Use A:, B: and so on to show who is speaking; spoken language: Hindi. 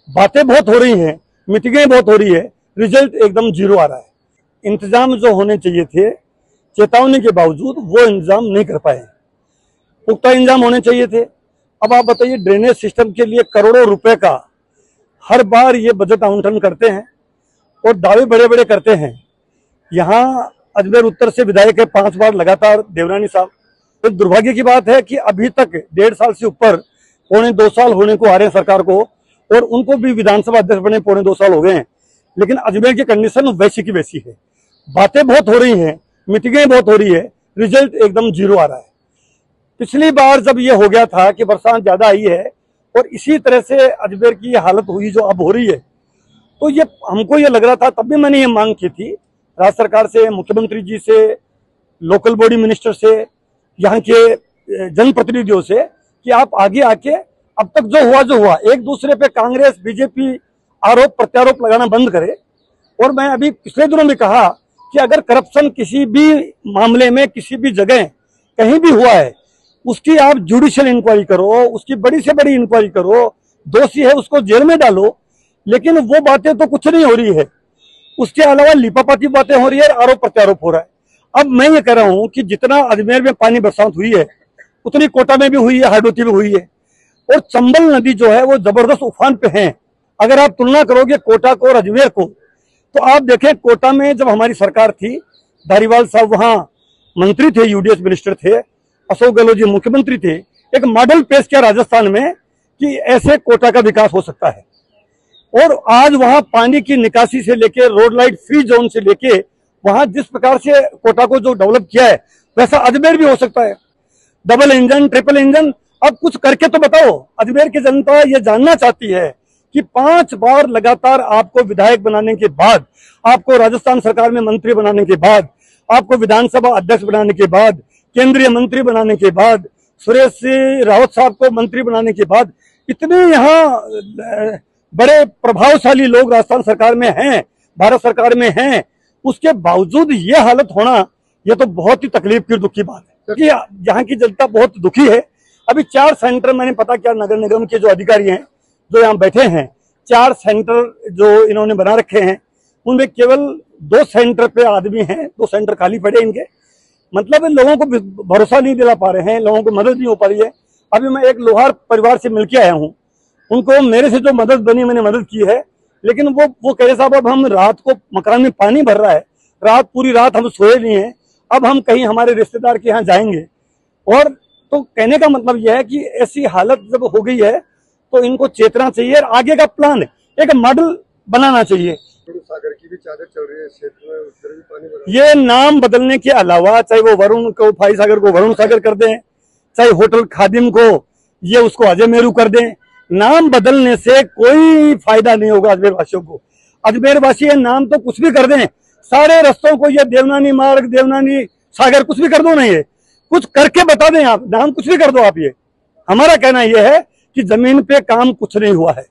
A: बातें बहुत हो रही हैं, मीटिंगें बहुत हो रही है, रिजल्ट एकदम जीरो आ रहा है। इंतजाम जो होने चाहिए थे, चेतावनी के बावजूद वो इंतजाम नहीं कर पाए। पुख्ता इंतजाम होने चाहिए थे। अब आप बताइए, ड्रेनेज सिस्टम के लिए करोड़ों रुपए का हर बार ये बजट आवंटन करते हैं और दावे बड़े बड़े करते हैं। यहाँ अजमेर उत्तर से विधायक है 5 बार लगातार, देवरानी साहब। तो दुर्भाग्य की बात है कि अभी तक 1.5 साल से ऊपर, पौने 2 साल होने को आ रहे हैं सरकार को, और उनको भी विधानसभा अध्यक्ष बने पौने 2 साल हो गए हैं, लेकिन अजमेर की कंडीशन वैसी की वैसी है। बातें बहुत हो रही हैं, मीटिंगें बहुत हो रही है, रिजल्ट एकदम जीरो आ रहा है। पिछली बार जब ये हो गया था कि बरसात ज्यादा आई है और इसी तरह से अजमेर की ये हालत हुई जो अब हो रही है, तो ये हमको ये लग रहा था, तब भी मैंने ये मांग की थी राज्य सरकार से, मुख्यमंत्री जी से, लोकल बॉडी मिनिस्टर से, यहाँ के जनप्रतिनिधियों से, कि आप आगे आके अब तक जो हुआ एक दूसरे पे कांग्रेस बीजेपी आरोप प्रत्यारोप लगाना बंद करे। और मैं अभी पिछले दिनों भी कहा कि अगर करप्शन किसी भी मामले में किसी भी जगह कहीं भी हुआ है, उसकी आप जुडिशियल इंक्वायरी करो, उसकी बड़ी से बड़ी इंक्वायरी करो, दोषी है उसको जेल में डालो। लेकिन वो बातें तो कुछ नहीं हो रही है। उसके अलावा लिपापाती बातें हो रही है, आरोप प्रत्यारोप हो रहा है। अब मैं ये कह रहा हूं कि जितना अजमेर में पानी बरसात हुई है, उतनी कोटा में भी हुई है, हाइडोती में हुई है, और चंबल नदी जो है वो जबरदस्त उफान पे है। अगर आप तुलना करोगे कोटा को और अजमेर को, तो आप देखें कोटा में जब हमारी सरकार थी, धारीवाल साहब वहां मंत्री थे, यूडीएस मिनिस्टर थे, अशोक गहलोत जी मुख्यमंत्री थे, एक मॉडल पेश किया राजस्थान में कि ऐसे कोटा का विकास हो सकता है। और आज वहां पानी की निकासी से लेके रोड लाइट फ्री जोन से लेके वहां जिस प्रकार से कोटा को जो डेवलप किया है, वैसा अजमेर भी हो सकता है। डबल इंजन, ट्रिपल इंजन, अब कुछ करके तो बताओ। अजमेर की जनता ये जानना चाहती है कि 5 बार लगातार आपको विधायक बनाने के बाद, आपको राजस्थान सरकार में मंत्री बनाने के बाद, आपको विधानसभा अध्यक्ष बनाने के बाद, केंद्रीय मंत्री बनाने के बाद, सुरेश रावत साहब को मंत्री बनाने के बाद, इतने यहाँ बड़े प्रभावशाली लोग राजस्थान सरकार में हैं, भारत सरकार में हैं, उसके बावजूद ये हालत होना, यह तो बहुत ही तकलीफ की, दुखी बात है। क्योंकि यहाँ की जनता बहुत दुखी है। अभी 4 सेंटर मैंने पता किया, नगर निगम के जो अधिकारी हैं जो यहाँ बैठे हैं, 4 सेंटर जो इन्होंने बना रखे हैं, उनमें केवल 2 सेंटर पे आदमी हैं, 2 सेंटर खाली पड़े इनके। मतलब लोगों को भरोसा नहीं दिला पा रहे हैं, लोगों को मदद नहीं हो पा रही है। अभी मैं एक लोहार परिवार से मिलके आया हूँ, उनको मेरे से जो मदद बनी मैंने मदद की है, लेकिन वो कह रहे साहब अब हम रात को मकान में पानी भर रहा है, पूरी रात हम सोए नहीं है, अब हम कहीं हमारे रिश्तेदार के यहाँ जाएंगे। और तो कहने का मतलब यह है कि ऐसी हालत जब हो गई है तो इनको चेतना चाहिए और आगे का प्लान, एक मॉडल बनाना चाहिए।
B: सागर की भी चादर चल रही है क्षेत्र में, उधर भी पानी भरा।
A: ये नाम बदलने के अलावा, चाहे वो वरुण को फाई सागर को वरुण सागर कर दें, चाहे होटल खादिम को ये उसको अजय मेरू कर दें, नाम बदलने से कोई फायदा नहीं होगा अजमेर वासियों को। अजमेर वासी नाम तो कुछ भी कर दें, सारे रास्तों को ये देवनानी मार्ग, देवनानी सागर कुछ भी कर दो ना, ये कुछ करके बता दें आप, नाम कुछ भी कर दो आप। ये हमारा कहना यह है कि जमीन पे काम कुछ नहीं हुआ है।